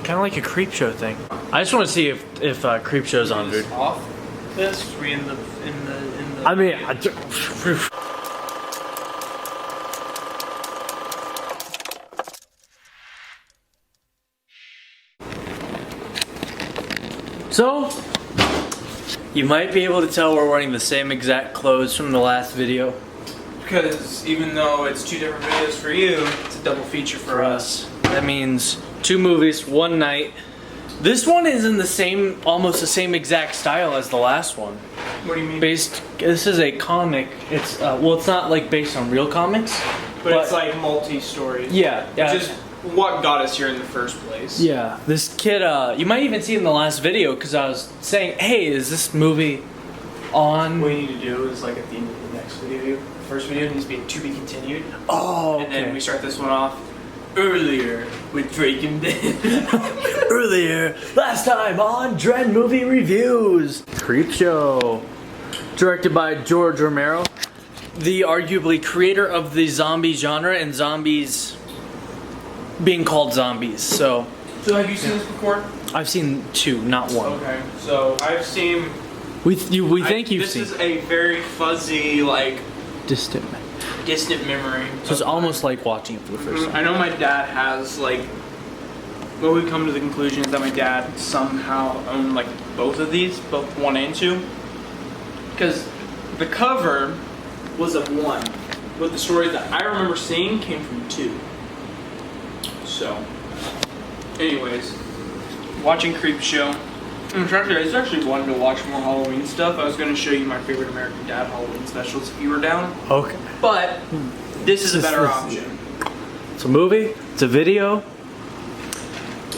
kind of like a Creepshow thing. I just want to see if Creepshow's on, dude. Off this? We in the. I mean, so you might be able to tell we're wearing the same exact clothes from the last video. Because even though it's 2 different videos for you, it's a double feature for us. That means 2 movies, 1 night. This one is in the same, almost the same exact style as the last one. What do you mean? This is a comic. It's well, it's not like based on real comics, but it's like multi-stories. Yeah, yeah. Which is what got us here in the first place. Yeah, this kid. You might even see it in the last video because I was saying, "Hey, is this movie on?" What you need to do is like at the end of the next video, the first video needs to be continued. Oh, okay. And then we start this one off earlier with Drake and Dan. Earlier, last time on DreN Movie Reviews. Creepshow. Directed by George Romero, the arguably creator of the zombie genre and zombies being called zombies. So have you seen this before? I've seen 2, not 1. Okay, so I've seen. We think you've seen. This is a very fuzzy, like distant memory. So it's almost like watching it for the first time. I know my dad has like. What we've come to the conclusion is that my dad somehow owned like both of these, both 1 and 2. Because the cover was of 1, but the stories that I remember seeing came from 2. So, anyways, watching Creepshow. It's actually wanted to watch more Halloween stuff. I was going to show you my favorite American Dad Halloween specials if you were down. Okay. But this is a better option. It's a movie. It's a video.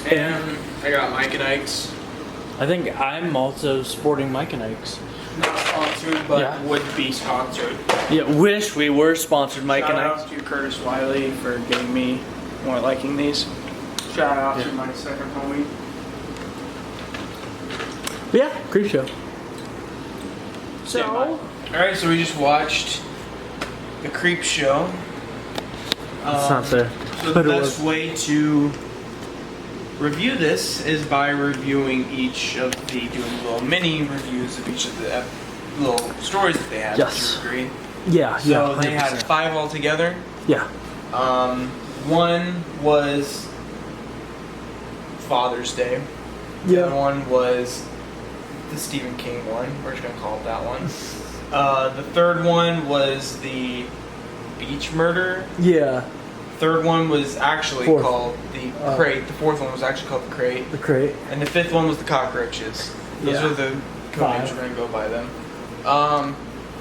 And I got Mike and Ike's. I think I'm also sporting Mike and Ike's. Not sponsored, but Yeah. would be sponsored. Yeah, wish we were sponsored Mike Shout and out Ike's. to Curtis Wiley for getting me more liking these. Shout out to my second homie. Yeah, Creepshow. So, alright, so we just watched the Creepshow. It's not there. So the best way to review this is by reviewing each of the, doing little mini reviews of each of the little stories that they had. Yes. Would you agree? Yeah, So yeah. they had 5 altogether. Yeah. One was Father's Day. The other one was the Stephen King one. We're just gonna call it that one. The third one was the beach murder. Yeah. Third one was actually called the crate. The fourth one was actually called the crate. The crate. And the fifth one was the cockroaches. Those are the code names we're gonna go by them. I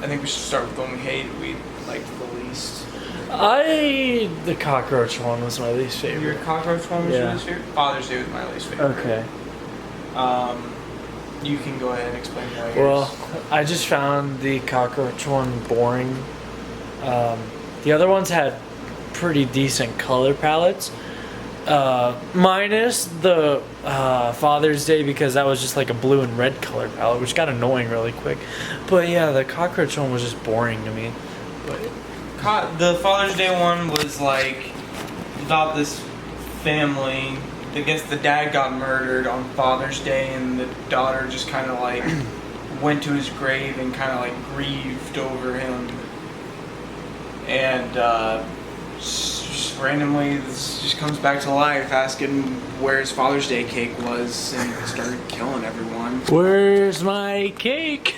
think we should start with the one we hated. We liked the least. The cockroach one was my least favorite. Your cockroach one was your least favorite? Father's Day was my least favorite. Okay. You can go ahead and explain why. Well, I just found the cockroach one boring. The other ones had pretty decent color palettes. Minus the Father's Day, because that was just like a blue and red color palette, which got annoying really quick. But yeah, the cockroach one was just boring to me. But the Father's Day one was like about this family. I guess the dad got murdered on Father's Day, and the daughter just kind of like went to his grave and kind of like grieved over him. And just randomly, this just comes back to life, asking where his Father's Day cake was, and started killing everyone. Where's my cake?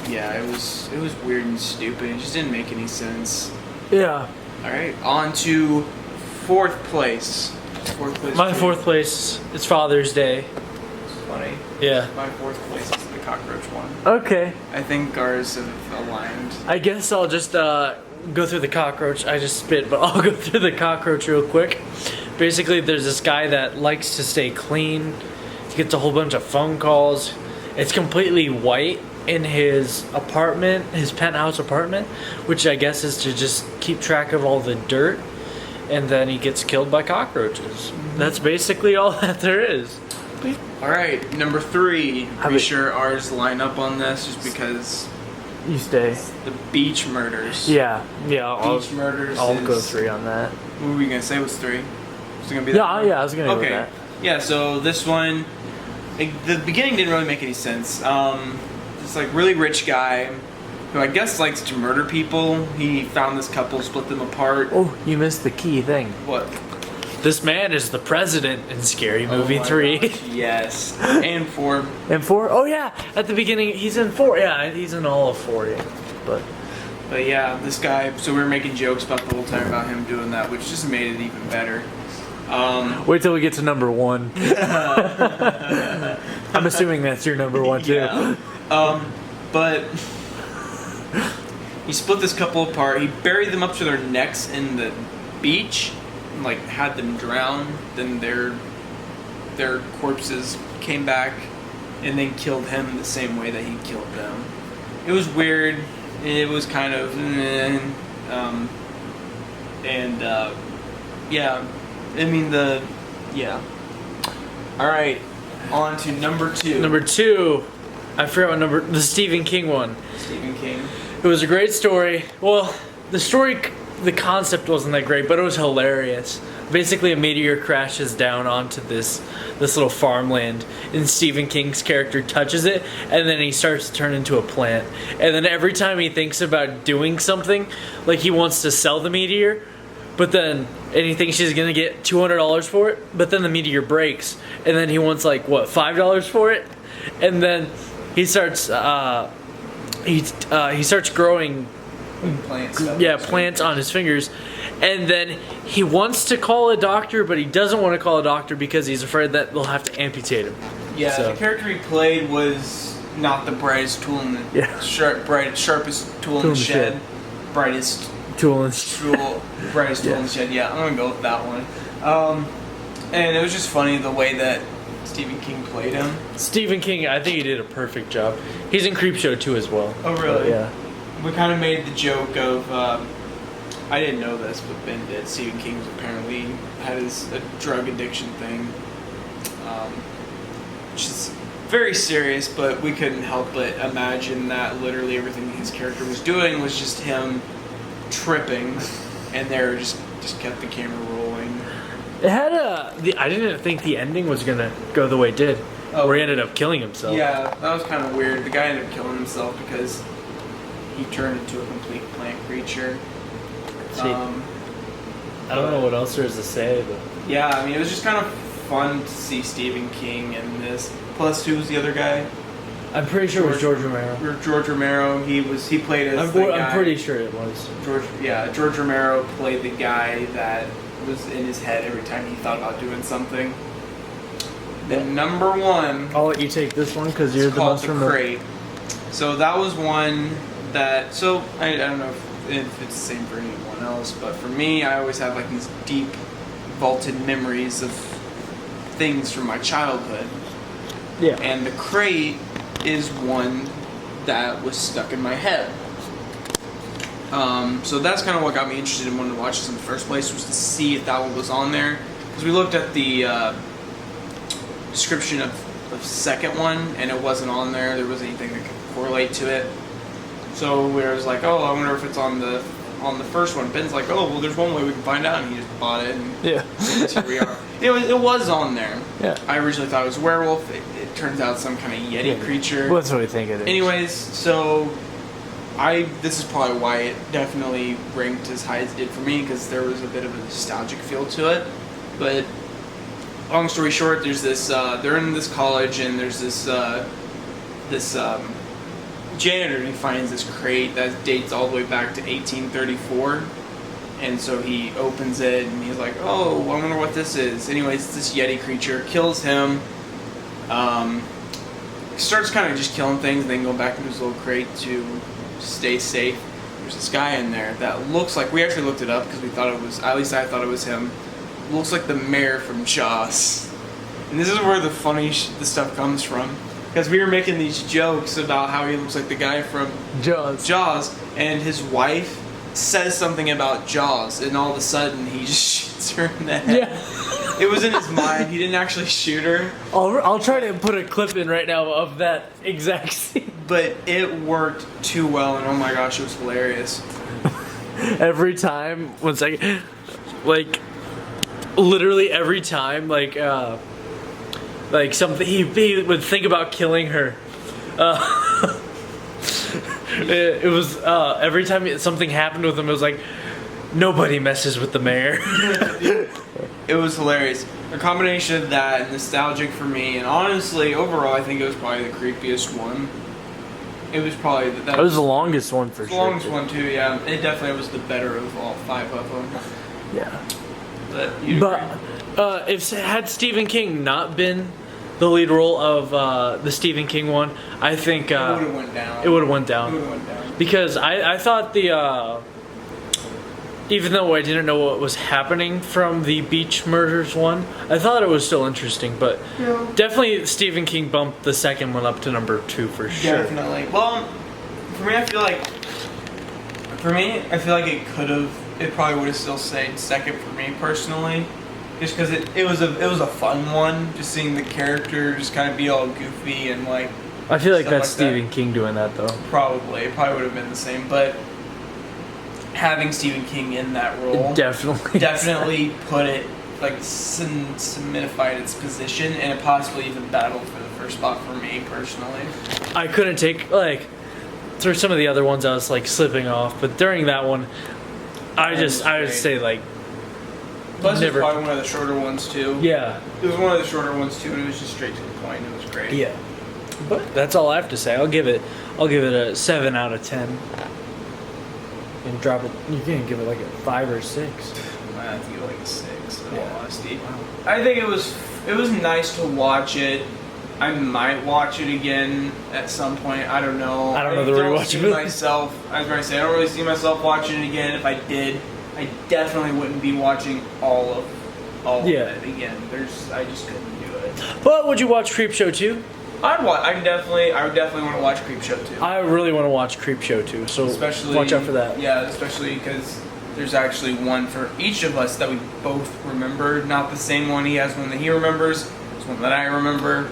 Yeah, it was weird and stupid. It just didn't make any sense. Yeah. All right, on to fourth place. My fourth place is Father's Day. It's funny. Yeah. My fourth place is the cockroach one. Okay. I think ours have aligned. I guess I'll just go through the cockroach. I just spit, but I'll go through the cockroach real quick. Basically, there's this guy that likes to stay clean. He gets a whole bunch of phone calls. It's completely white in his apartment, his penthouse apartment, which I guess is to just keep track of all the dirt. And then he gets killed by cockroaches. That's basically all that there is. Alright, number 3. Pretty sure ours line up on this just because you stay. The beach murders. Yeah. Beach murders. I'll go 3 on that. What were we gonna say was 3? Was it gonna be that? Yeah, I was gonna go with that. Yeah, so this one, the beginning didn't really make any sense. This like really rich guy who I guess likes to murder people. He found this couple, split them apart. Oh, you missed the key thing. What? This man is the president in Scary Movie Oh my 3. gosh, yes. And 4. And 4? Oh yeah, at the beginning he's in 4. Yeah, he's in all of 4. Yeah. But yeah, this guy, so we were making jokes about the whole time about him doing that, which just made it even better. Wait till we get to number 1. I'm assuming that's your number 1 too. Yeah. But he split this couple apart. He buried them up to their necks in the beach, and, like had them drown. Then their corpses came back, and then killed him the same way that he killed them. It was weird. It was kind of, yeah. I mean yeah. All right, on to number 2. Number 2, I forgot what number. The Stephen King one. Stephen King. It was a great story. Well, the concept wasn't that great, but it was hilarious. Basically, a meteor crashes down onto this little farmland, and Stephen King's character touches it, and then he starts to turn into a plant. And then every time he thinks about doing something, like he wants to sell the meteor, and he thinks he's gonna get $200 for it, but then the meteor breaks, and then he wants like what, $5 for it, and then he starts he starts growing plants on his fingers, and then he wants to call a doctor, but he doesn't want to call a doctor because he's afraid that they'll have to amputate him. Yeah, So- the character he played was not the brightest tool in the sharpest tool in the shed. Brightest Tools. brightest tool in the shed. Yeah, I'm gonna go with that one. And it was just funny the way that Stephen King played him. Stephen King, I think he did a perfect job. He's in Creepshow too as well. Oh really? Yeah. We kind of made the joke of, I didn't know this, but Ben did. Stephen King apparently had a drug addiction thing, which is very serious, but we couldn't help but imagine that literally everything his character was doing was just him tripping, and they just kept the camera rolling. It had I didn't think the ending was gonna go the way it did, where he ended up killing himself. Yeah, that was kind of weird. The guy ended up killing himself because he turned into a complete plant creature. See, I don't know what else there is to say, but Yeah, I mean, it was just kind of fun to see Stephen King in this. Plus, who was the other guy? I'm pretty sure it was George Romero. George Romero. He played as the guy. I'm pretty sure it was. George Romero played the guy that was in his head every time he thought about doing something. Then number 1. I'll let you take this one because you're It's the called most The familiar. Crate. So that was one that. So I don't know if it's the same for anyone else, but for me, I always have like these deep, vaulted memories of things from my childhood. Yeah. And The Crate is one that was stuck in my head. So that's kind of what got me interested in wanting to watch this in the first place, was to see if that one was on there. Because we looked at the description of the second one, and it wasn't on there. There wasn't anything that could correlate to it. So we was like, oh, I wonder if it's on the first one. Ben's like, oh, well, there's one way we can find out, and he just bought it. And Yeah. here we are. It was on there. Yeah. I originally thought it was a werewolf. It turns out some kind of Yeti creature. Well, that's what we think it is. Anyways, so this is probably why it definitely ranked as high as it did for me, because there was a bit of a nostalgic feel to it. But long story short, there's this. They're in this college, and there's this janitor. And he finds this crate that dates all the way back to 1834. And so he opens it, and he's like, oh, I wonder what this is. Anyways, this Yeti creature kills him. Starts kind of just killing things, and then going back into his little crate to stay safe. There's this guy in there that looks like, we actually looked it up because we thought it was, at least I thought it was him. Looks like the mayor from Jaws. And this is where the funny the stuff comes from. Because we were making these jokes about how he looks like the guy from Jaws, and his wife says something about Jaws, and all of a sudden he just shoots her in the head. Yeah. It was in his mind. He didn't actually shoot her. I'll try to put a clip in right now of that exact scene. But it worked too well, and oh my gosh, it was hilarious. Every time, 1 second, like, literally every time, like, like something he would think about killing her. It was every time something happened with him, it was like nobody messes with the mayor. It was hilarious. A combination of that, nostalgic for me, and honestly, overall, I think it was probably the creepiest one. It was probably That was the longest one for the sure. longest one too. Yeah, it definitely was the better of all 5 of them. Yeah. But if had Stephen King not been the lead role of the Stephen King one, I think it would have went down. It would have went down. It would have went down. Because I thought the even though I didn't know what was happening from the Beach Murders one, I thought it was still interesting. But Yeah. definitely Stephen King bumped the second one up to number 2 for sure. Definitely. Well, for me, I feel like it probably would have still stayed second for me personally, just because it was a fun one, just seeing the character just kind of be all goofy and like. I feel like stuff that's like Stephen King doing that though. Probably, it probably would have been the same, but having Stephen King in that role definitely put it like solidified its position, and it possibly even battled for the first spot for me personally. I couldn't take like through some of the other ones I was like slipping off, but during that one I would say like Plus, never. It was probably one of the shorter ones too. Yeah. It was one of the shorter ones too, and it was just straight to the point. It was great. Yeah. But that's all I have to say. I'll give it a 7 out of 10. And drop it. You can give it like a 5 or 6. I have to give it like a 6. In all Yeah. honesty, I think it was nice to watch it. I might watch it again at some point. I don't know. I don't know the rewatchability. I was going to say I don't really see myself watching it again. If I did, I definitely wouldn't be watching all of it again. I just couldn't do it. But would you watch Creepshow 2? I would definitely want to watch Creepshow too. I really want to watch Creepshow 2, so Especially, watch out for that. Yeah, especially because there's actually one for each of us that we both remember. Not the same one. He has one that he remembers. There's one that I remember.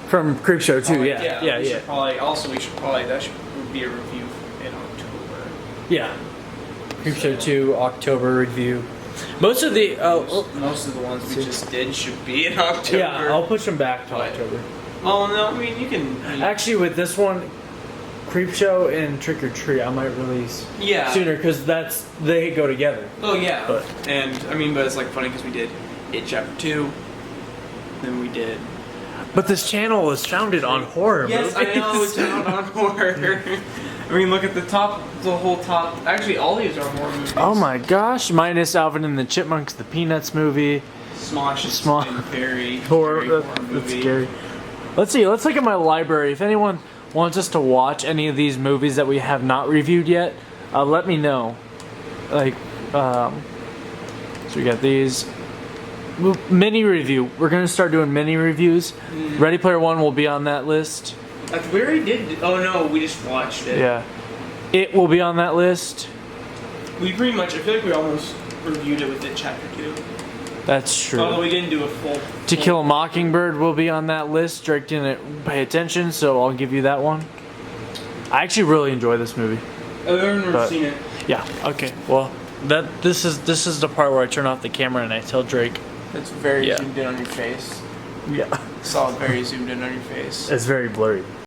From Creepshow 2, We yeah. should probably that should be a review in October. Yeah. Creepshow 2 October review. Most of the most of the ones we just did should be in October. yeah, I'll push them back to October. Well, no, I mean you can. Actually, with this one, Creepshow and Trick or Treat, I might release sooner because they go together. Oh yeah, but it's like funny because we did It Chapter 2, then we did. But this channel is founded on horror movies. Yes, I know it's founded on horror. I mean, look at the whole top. Actually, all these are horror movies. Oh my gosh! Minus Alvin and the Chipmunks, the Peanuts movie. Smosh is very horror. Very That's movie. scary. Let's see. Let's look at my library. If anyone wants us to watch any of these movies that we have not reviewed yet, let me know. Like, so we got these. Mini review. We're gonna start doing mini reviews. Ready Player One will be on that list. We already did. Oh no, we just watched it. Yeah. It will be on that list. We pretty much. I feel like we almost reviewed it with It Chapter 2. That's true. Although we didn't do a full. To Kill a Mockingbird will be on that list. Drake didn't pay attention, so I'll give you that one. I actually really enjoy this movie. I've never seen it. Yeah. Okay. Well, this is the part where I turn off the camera and I tell Drake. It's very zoomed in on your face. Yeah. Saw it very zoomed in on your face. It's very blurry.